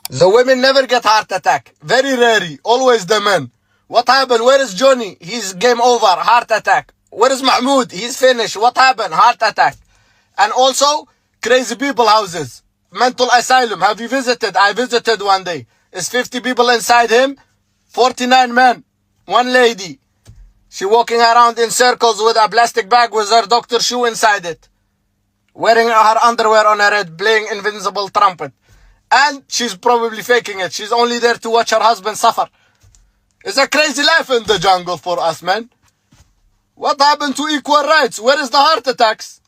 The women never get heart attack. Very rarely. Always the men. What happened? Where is Johnny? He's game over. Heart attack. Where is Mahmoud? He's finished. What happened? Heart attack. And also, crazy people houses. Mental asylum. Have you visited? I visited one day. Is 50 people inside him? 49 men. One lady. She walking around in circles with a plastic bag with her doctor shoe inside it. Wearing her underwear on her head, playing invincible trumpet. And she's probably faking it. She's only there to watch her husband suffer. It's a crazy life in the jungle for us, man. What happened to equal rights? Where is the heart attacks?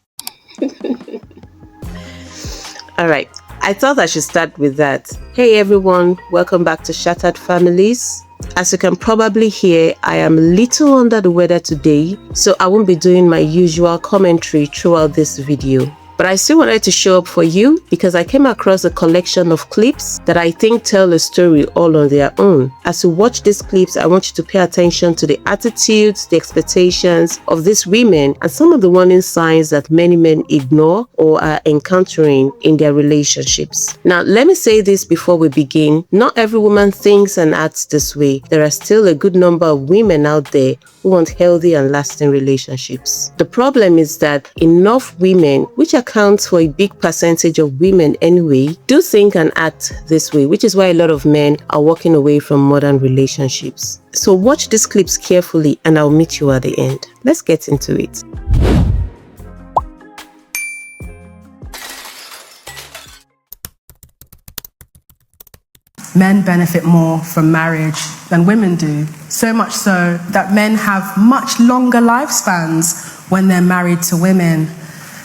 All right. I thought I should start with that. Hey everyone, welcome back to Shattered Families. As you can probably hear, I am a little under the weather today, so I won't be doing my usual commentary throughout this video. But I still wanted to show up for you because I came across a collection of clips that I think tell a story all on their own. As you watch these clips, I want you to pay attention to the attitudes, the expectations of these women, and some of the warning signs that many men ignore or are encountering in their relationships. Now, let me say this before we begin. Not every woman thinks and acts this way. There are still a good number of women out there who want healthy and lasting relationships. The problem is that enough women, which accounts for a big percentage of women anyway, do think and act this way, which is why a lot of men are walking away from modern relationships. So watch these clips carefully and I'll meet you at the end. Let's get into it. Men benefit more from marriage than women do. So much so that men have much longer lifespans when they're married to women.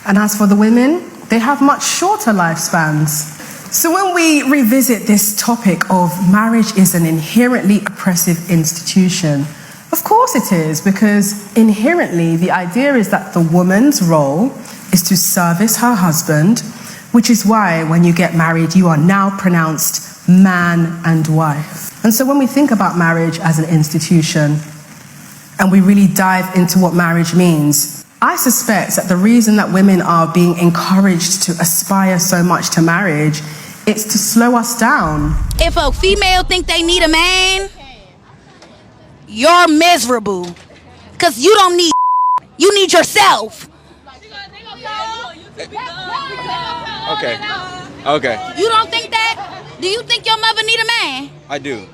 And as for the women, they have much shorter lifespans. So when we revisit this topic of marriage is an inherently oppressive institution, of course it is, because inherently the idea is that the woman's role is to service her husband, which is why when you get married, you are now pronounced man and wife. And so when we think about marriage as an institution and we really dive into what marriage means, I suspect that the reason that women are being encouraged to aspire so much to marriage, it's to slow us down. If a female think they need a man, you're miserable. Because you don't need you need yourself. Okay. You don't think that? Do you think your mother need a man? I do.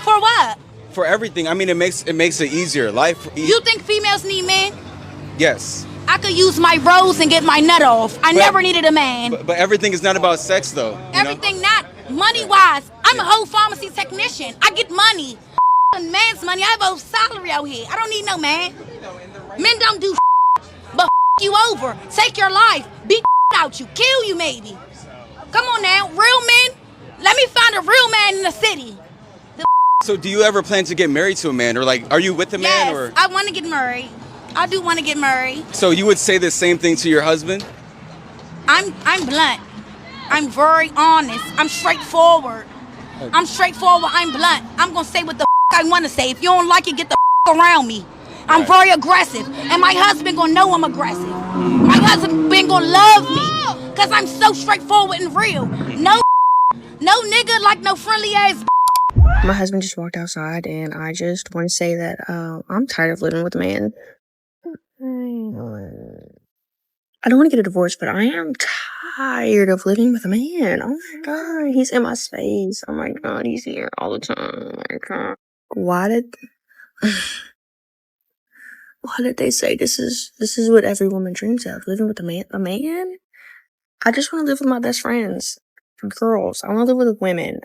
For what? For everything. I mean, it makes it easier. Life. You think females need men? Yes. I could use my rose and get my nut off. I never needed a man. But everything is not about sex, though. Everything not money-wise. I'm a whole pharmacy technician. I get money. Man's money. I have a whole salary out here. I don't need no man. Men don't do but you over. Take your life. Beat out you. Kill you maybe. Come on now. Real men. Let me find a real man in the city. So do you ever plan to get married to a man? Or like, are you with a man? Yes, I want to get married. I do want to get married. So you would say the same thing to your husband? I'm blunt. I'm very honest. I'm straightforward. Okay. I'm straightforward. I'm blunt. I'm going to say what the I want to say. If you don't like it, get the around me. I'm very aggressive. And my husband going to know I'm aggressive. My husband going to love me. Because I'm so straightforward and real. No nigga like no friendly ass. My husband just walked outside, and I just want to say that I'm tired of living with a man. I don't want to get a divorce, but I am tired of living with a man. Oh my God, he's in my space. Oh my God, he's here all the time. Oh my God. Why did they say this is what every woman dreams of, living with a man? A man? I just want to live with my best friends. Girls. I want to live with women.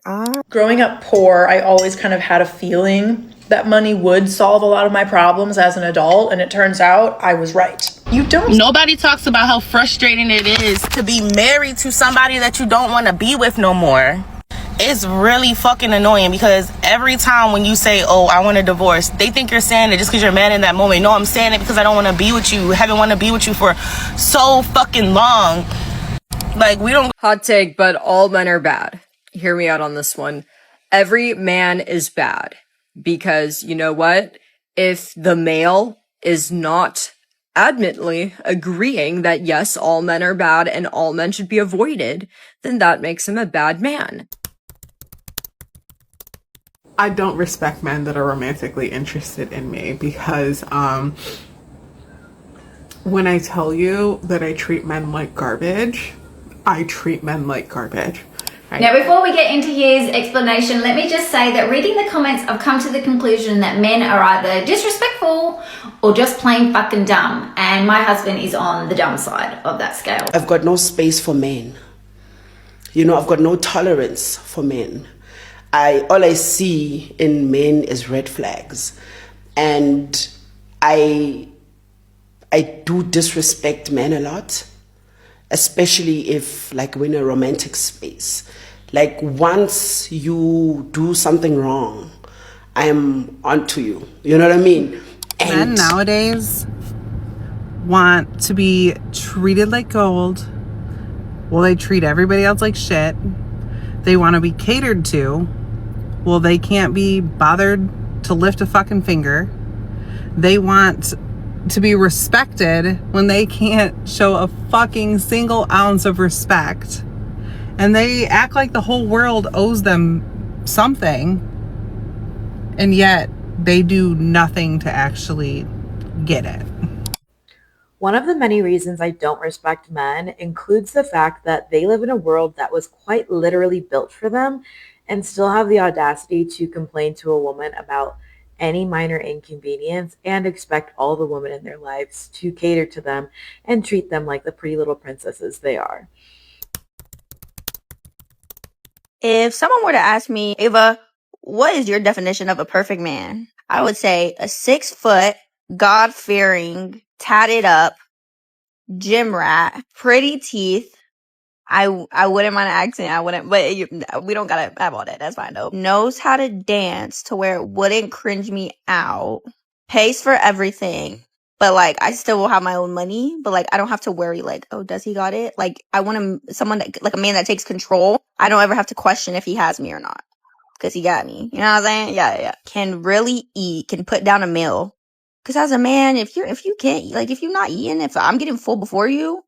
Growing up poor, I always kind of had a feeling that money would solve a lot of my problems as an adult, and it turns out I was right. Nobody talks about how frustrating it is to be married to somebody that you don't want to be with no more. It's really fucking annoying because every time when you say, oh, I want a divorce, they think you're saying it just because you're mad in that moment. No, I'm saying it because I don't want to be with you. Haven't want to be with you for so fucking long. Like, we don't... Hot take, but all men are bad. Hear me out on this one. Every man is bad. Because, you know what? If the male is not adamantly agreeing that, yes, all men are bad and all men should be avoided, then that makes him a bad man. I don't respect men that are romantically interested in me because when I tell you that I treat men like garbage, I treat men like garbage. Right? Now, before we get into his explanation, let me just say that reading the comments, I've come to the conclusion that men are either disrespectful or just plain fucking dumb. And my husband is on the dumb side of that scale. I've got no space for men. You know, I've got no tolerance for men. All I see in men is red flags. And I do disrespect men a lot, especially if, like, we're in a romantic space. Like, once you do something wrong, I'm onto you. You know what I mean? Men nowadays want to be treated like gold. Well, they treat everybody else like shit. They want to be catered to. Well, they can't be bothered to lift a fucking finger. They want to be respected when they can't show a fucking single ounce of respect. And they act like the whole world owes them something. And yet they do nothing to actually get it. One of the many reasons I don't respect men includes the fact that they live in a world that was quite literally built for them and still have the audacity to complain to a woman about any minor inconvenience and expect all the women in their lives to cater to them and treat them like the pretty little princesses they are. If someone were to ask me, Ava, what is your definition of a perfect man? I would say a 6 foot, God-fearing, tatted up, gym rat, pretty teeth. I wouldn't mind an accent. I wouldn't, but we don't gotta have all that. That's fine though. Knows how to dance to where it wouldn't cringe me out. Pays for everything. But like, I still will have my own money, but like, I don't have to worry like, oh, does he got it? Like, I want someone that, like a man that takes control. I don't ever have to question if he has me or not. Cause he got me. You know what I'm saying? Yeah. Can really eat, can put down a meal. Cause as a man, if you can't eat, like if you're not eating, if I'm getting full before you,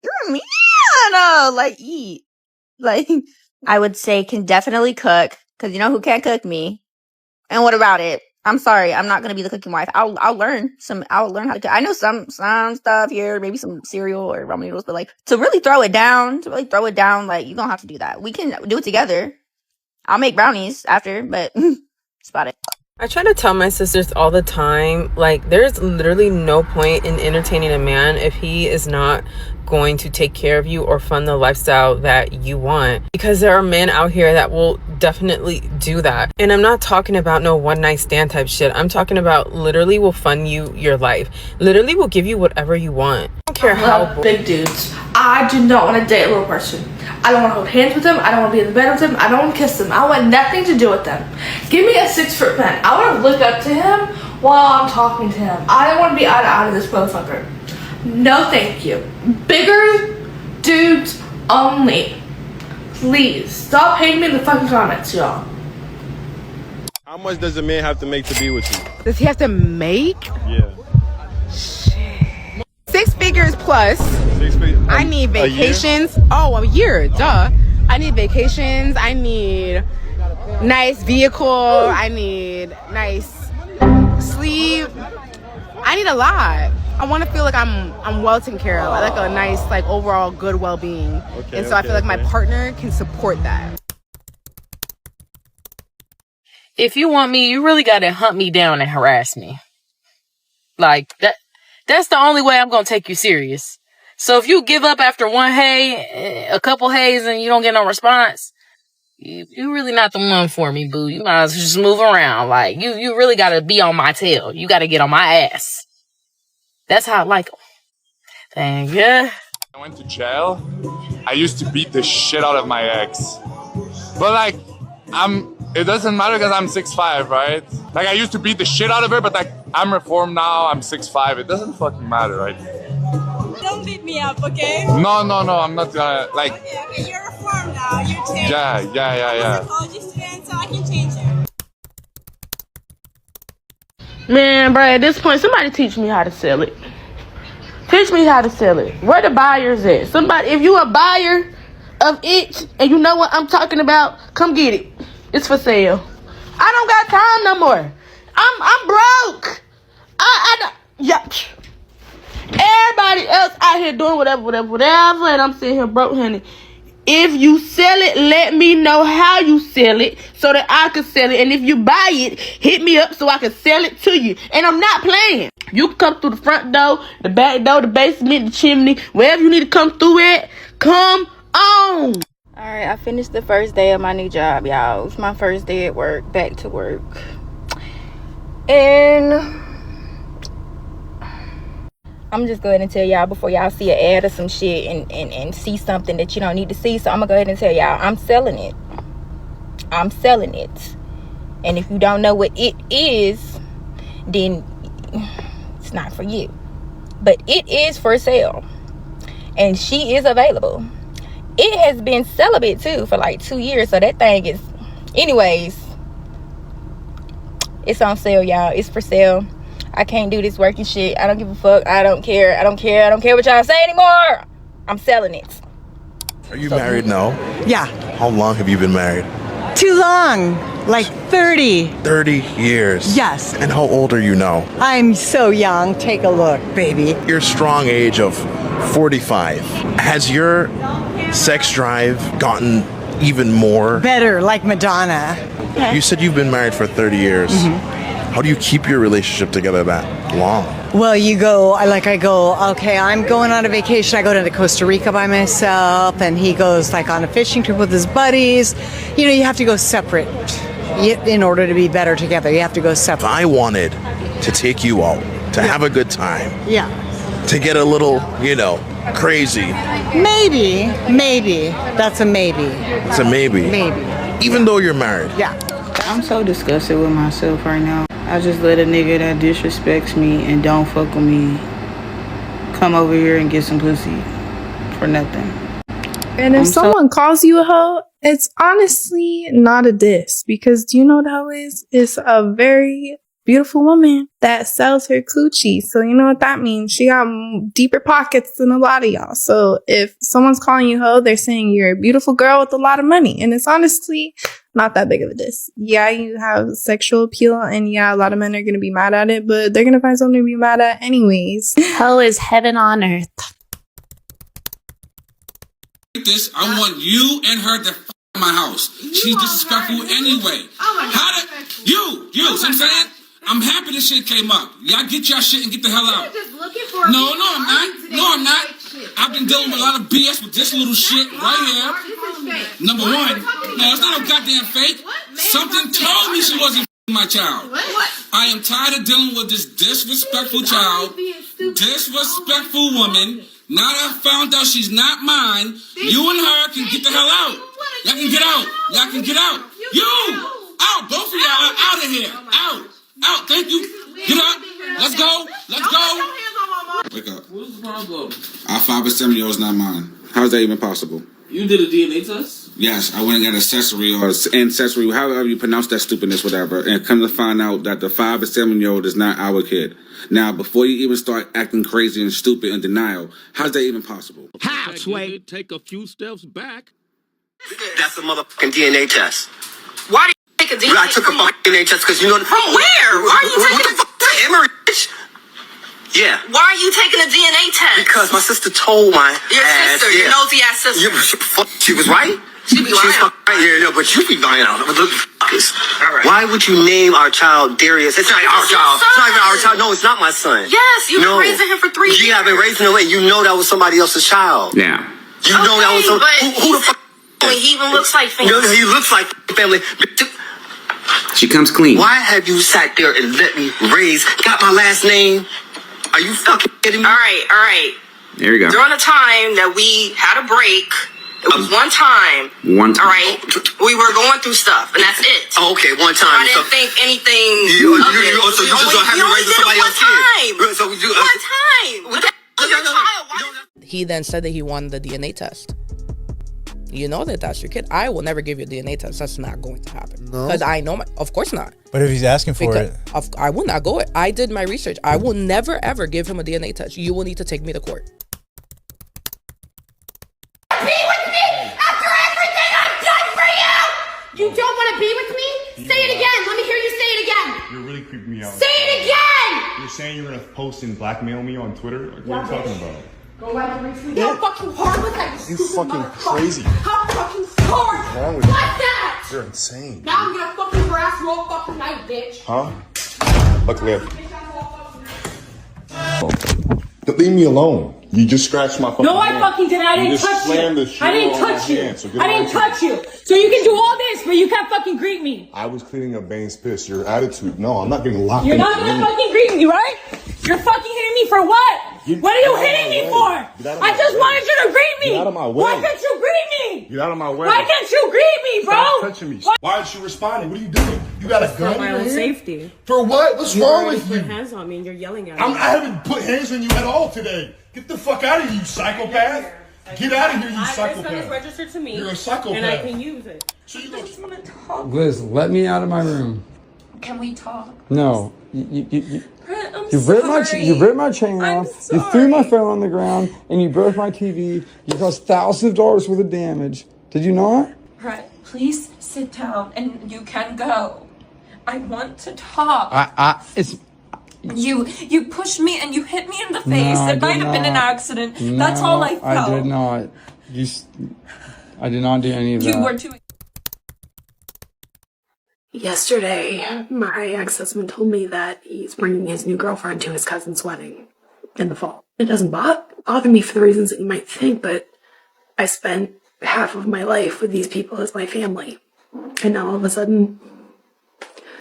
you're a man. Like eat. Like, I would say can definitely cook. Cause you know who can't cook? Me. And what about it? I'm sorry, I'm not gonna be the cooking wife. I'll learn how to cook. I know some stuff here, maybe some cereal or ramen noodles, but like to really throw it down, like you don't have to do that. We can do it together. I'll make brownies after, but that's about it. I try to tell my sisters all the time, like, there's literally no point in entertaining a man if he is not going to take care of you or fund the lifestyle that you want, because there are men out here that will definitely do that. And I'm not talking about no one night stand type shit. I'm talking about literally will fund you your life, literally will give you whatever you want. I don't care how big dudes. I do not want to date a little person. I don't want to hold hands with them. I don't want to be in the bed with them. I don't want to kiss them. I want nothing to do with them. Give me a 6 foot man. I want to look up to him while I'm talking to him. I don't want to be eye to eye with this motherfucker. No thank you. Bigger dudes only. Please stop hating me in the fucking comments, y'all. How much does a man have to make to be with you? Does he have to make? Yeah. Shit. 6 figures plus. 6 figures. I need vacations. A year, duh. I need vacations. I need nice vehicle. I need nice sleep. I need a lot. I want to feel like I'm well taken care of. I like a nice, like, overall good well-being. And so I feel like my partner can support that. If you want me, you really got to hunt me down and harass me. Like, that's the only way I'm going to take you serious. So if you give up after one hay, a couple hays, and you don't get no response, you really not the one for me, boo. You might as well just move around. Like, you really got to be on my tail. You got to get on my ass. That's how I like them. Thank you. I went to jail. I used to beat the shit out of my ex. But like, it doesn't matter because I'm 6'5", right? Like, I used to beat the shit out of her, but like, I'm reformed now, I'm 6'5". It doesn't fucking matter, right? Don't beat me up, okay? No, I'm not gonna, like... Okay, you're reformed now, you're changed. Yeah. I'm a psychology student, so I can change you. Man, bro, at this point, somebody teach me how to sell it. Teach me how to sell it. Where the buyers at? Somebody, if you a buyer of it and you know what I'm talking about, come get it. It's for sale. I don't got time no more. I'm broke. I don't. Yeah. Everybody else out here doing whatever, and I'm sitting here broke, honey. If you sell it, let me know how you sell it so that I can sell it. And if you buy it, hit me up so I can sell it to you. And I'm not playing. You can come through the front door, the back door, the basement, the chimney, wherever you need to come through it. Come on. Alright, I finished the first day of my new job, y'all. It was my first day at work, back to work. And I'm just going to tell y'all before y'all see an ad or some shit and see something that you don't need to see. So I'm going to go ahead and tell y'all, I'm selling it. I'm selling it. And if you don't know what it is, then it's not for you. But it is for sale. And she is available. It has been celibate too for like 2 years. So that thing is... Anyways, it's on sale, y'all. It's for sale. I can't do this working shit. I don't give a fuck. I don't care. I don't care what y'all say anymore. I'm selling it. Are you married now? Yeah. How long have you been married? Too long. Like 30. 30 years. Yes. And how old are you now? I'm so young. Take a look, baby. Your strong age of 45. Has your sex drive gotten even more? Better, like Madonna. You said you've been married for 30 years. Mm-hmm. How do you keep your relationship together that long? Well, I go, okay, I'm going on a vacation. I go to Costa Rica by myself, and he goes like on a fishing trip with his buddies. You know, you have to go separate in order to be better together. You have to go separate. If I wanted to take you out, to have a good time. Yeah. To get a little, crazy. Maybe. That's a maybe. It's a maybe. Maybe. Even though you're married. Yeah. I'm so disgusted with myself right now. I just let a nigga that disrespects me and don't fuck with me come over here and get some pussy for nothing. And if someone calls you a hoe, it's honestly not a diss, because do you know what a hoe is? It's a very beautiful woman that sells her coochie. So you know what that means. She got deeper pockets than a lot of y'all. So if someone's calling you hoe, they're saying you're a beautiful girl with a lot of money. And it's honestly not that big of a diss. Yeah, you have sexual appeal, and yeah, a lot of men are going to be mad at it, but they're going to find something to be mad at anyways. Hoe is heaven on earth. This, I want you and her to f my house. She's disrespectful anyway. How did you? See what I'm saying? I'm happy this shit came up. Y'all get your shit and get the hell out. No, I'm not. I've been dealing with a lot of BS with this little shit right here. Number one, no, it's not a goddamn fake. Something told me she wasn't my child. I am tired of dealing with this disrespectful child, disrespectful woman. Now that I found out she's not mine, you and her can get the hell out. Y'all can get out. You! Out! Both of y'all are out of here. Out. Thank you. Get up. Let's go. Wake up. What's the problem? Our 5 or 7 year old is not mine. How is that even possible? You did a DNA test? Yes, I went and got accessory or ancestry, however you pronounce that stupidness, whatever, and come to find out that the 5 or 7 year old is not our kid. Now, before you even start acting crazy and stupid in denial, how's that even possible? How, Sway? Take a few steps back. That's a motherfucking DNA test. Why do you take a DNA test? I took a fucking DNA test because you know... From where? Why are you taking a... Emory, bitch. Yeah. Why are you taking a DNA test? Because my sister told my Your ass, sister, your nosy ass sister. She was right? She be lying. Right. Yeah, no, but you be lying out. But look, right. Why would you name our child Darius? It's not our child. It's not even our child. No, it's not my son. Yes, you've been raising him for 3 years. Yeah, I've been raising him. You know that was somebody else's child. Yeah. You know that was who the fuck? He even looks like family. No, he looks like family. She comes clean. Why have you sat there and let me got my last name? Are you fucking kidding me? All right. There you go. During a time that we had a break, it was one time. One time. All right. We were going through stuff, and that's it. Oh, okay, one time. So I didn't think anything. So you just don't have to raise somebody else's kid. So one time. He then said that he wanted the DNA test. You know that that's your kid. I will never give you a DNA test. That's not going to happen. No. Because I know of course not. But if he's asking for it. I will not go it. I did my research. I will never ever give him a DNA test. You will need to take me to court. Be with me after everything I've done for you! You don't want to to be with me? Say it again. Let me hear you say it again. You're really creeping me out. Say it again. You're saying you're gonna post and blackmail me on Twitter? Like, what are you talking about? Go back to me. How fucking hard was that? You fucking crazy. How fucking hard? What's wrong with you? What's that? You're insane. Now I'm gonna fucking harass you all fucking night, bitch. Huh? Luckily, leave me alone. You just scratched my fucking No, I hand. fucking didn't. I didn't touch you. I didn't touch you. I didn't touch you. So you can do all this, but you can't fucking greet me. I was cleaning up Bane's piss. Your attitude. No, I'm not getting locked You're in. not gonna fucking greet me, right? You're fucking hitting me for what? What are you hitting me for? I just wanted you to greet me. Get out of my way. Why can't you greet me? Get out of my way. Why can't you greet me, bro? Stop touching me. Why aren't you responding? What are you doing? You got a gun? For my own in your hand? safety. For what? What's wrong with you? Put hands on me and you're yelling at me. I haven't put hands on you at all today. Get the fuck out of here, you psychopath. Get out of here, you This gun is psychopath. registered to me. You're a psychopath. And I can use it. So you I just want to talk. Liz, let me out of my room. Can we talk? No. Brett, I'm You ripped my sorry. you ripped my chain I'm off. You sorry. threw my phone on the ground, and you broke my TV. You caused thousands of dollars worth of damage. Did you not? Brett, please sit down and you can go. I want to talk. It's. You pushed me and you hit me in the face. No, I It might did have been an not. accident. That's all I felt. I did not. I did not do any of that. You were too. Yesterday, my ex-husband told me that he's bringing his new girlfriend to his cousin's wedding in the fall. It doesn't bother me for the reasons that you might think, but I spent half of my life with these people as my family. And now all of a sudden,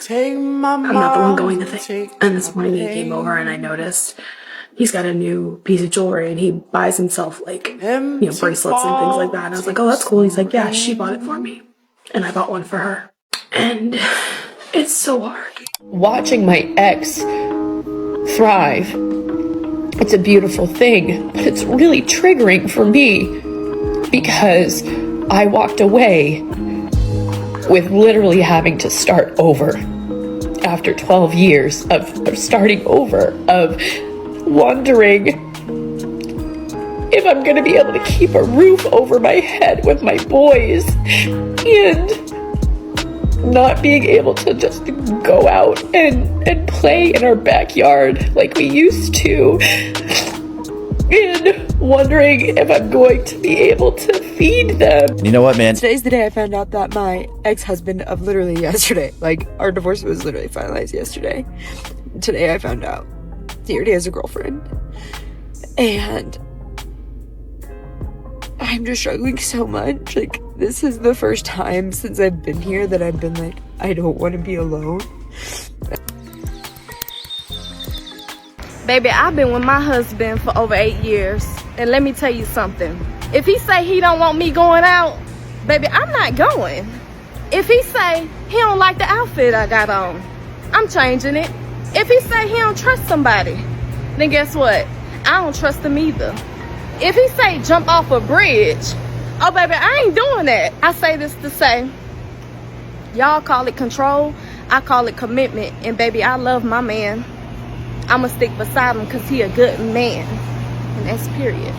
I'm not the one going to things. And this morning he came over and I noticed he's got a new piece of jewelry and he buys himself like, bracelets and things like that. And I was like, oh, that's cool. He's like, yeah, she bought it for me. And I bought one for her. And it's so hard. Watching my ex thrive, it's a beautiful thing, but it's really triggering for me because I walked away with literally having to start over after 12 years of starting over, of wondering if I'm going to be able to keep a roof over my head with my boys and not being able to just go out and play in our backyard like we used to, and wondering if I'm going to be able to feed them. You know what, man? Today's the day I found out that my ex-husband of literally yesterday, like our divorce was literally finalized yesterday. Today I found out he already has a girlfriend. And I'm just struggling so much. Like, this is the first time since I've been here that I've been like, I don't want to be alone. Baby, I've been with my husband for over 8 years. And let me tell you something. If he say he don't want me going out, baby, I'm not going. If he say he don't like the outfit I got on, I'm changing it. If he say he don't trust somebody, then guess what? I don't trust him either. If he say jump off a bridge, oh baby, I ain't doing that. I say this to say, y'all call it control, I call it commitment. And baby, I love my man. I'ma stick beside him because he a good man. And that's period.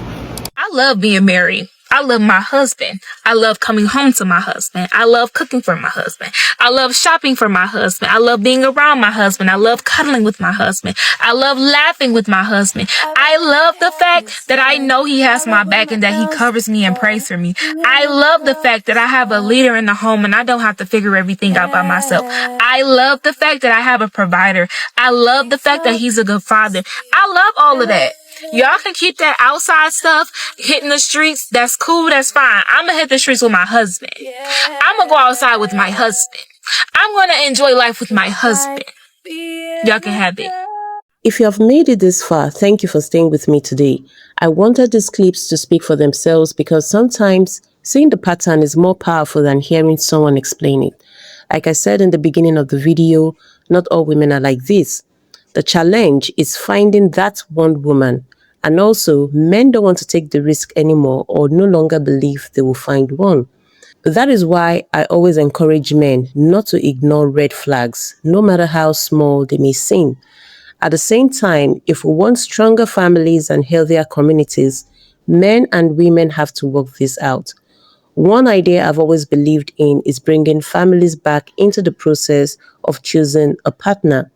I love being married. I love my husband. I love coming home to my husband. I love cooking for my husband. I love shopping for my husband. I love being around my husband. I love cuddling with my husband. I love laughing with my husband. I love the fact that I know he has my back and that he covers me and prays for me. I love the fact that I have a leader in the home and I don't have to figure everything out by myself. I love the fact that I have a provider. I love the fact that he's a good father. I love all of that. Y'all can keep that outside stuff, hitting the streets. That's cool. That's fine. I'm going to hit the streets with my husband. I'm going to go outside with my husband. I'm going to enjoy life with my husband. Y'all can have it. If you have made it this far, thank you for staying with me today. I wanted these clips to speak for themselves because sometimes seeing the pattern is more powerful than hearing someone explain it. Like I said in the beginning of the video, not all women are like this. The challenge is finding that one woman. And also, men don't want to take the risk anymore or no longer believe they will find one. That is why I always encourage men not to ignore red flags, no matter how small they may seem. At the same time, if we want stronger families and healthier communities, men and women have to work this out. One idea I've always believed in is bringing families back into the process of choosing a partner.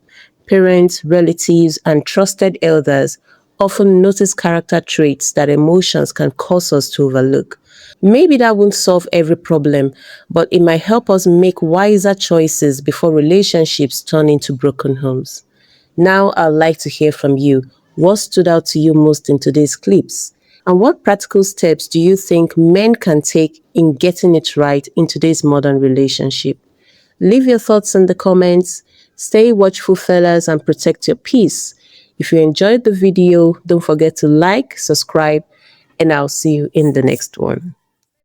Parents, relatives, and trusted elders often notice character traits that emotions can cause us to overlook. Maybe that won't solve every problem, but it might help us make wiser choices before relationships turn into broken homes. Now, I'd like to hear from you. What stood out to you most in today's clips? And what practical steps do you think men can take in getting it right in today's modern relationship? Leave your thoughts in the comments. Stay watchful, fellas, and protect your peace. If you enjoyed the video, don't forget to like, subscribe, and I'll see you in the next one.